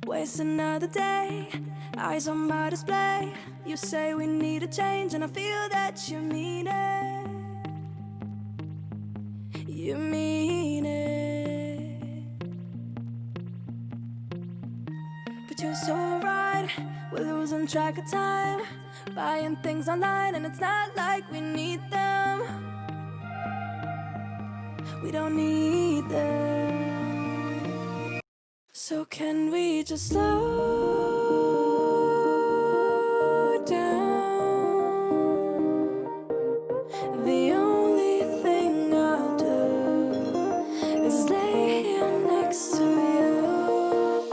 waste another day, eyes on my display. You say we need a change, and I feel that you mean it. You mean it. But you're so right, we're losing track of time, buying things online, and it's not like we need them. We don't need them. So can we just slow down? The only thing I'll do is lay here next to you.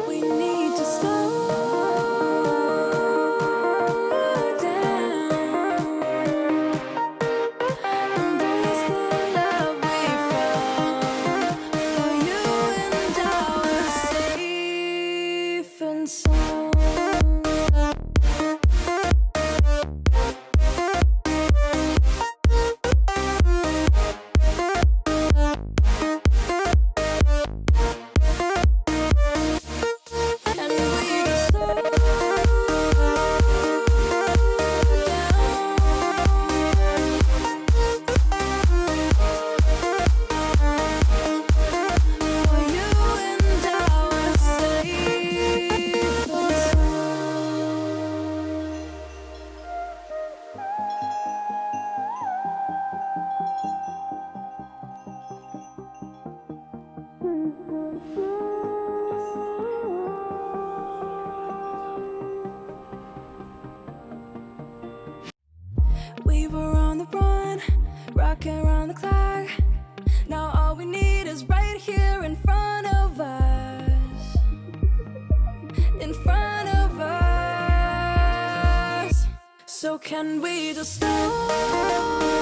We need to slow down. Embrace the love we found. For you and I were safe and sound. We were on the run, rocking around the clock. Now all we need is right here in front of us. In front of us. So can we just slow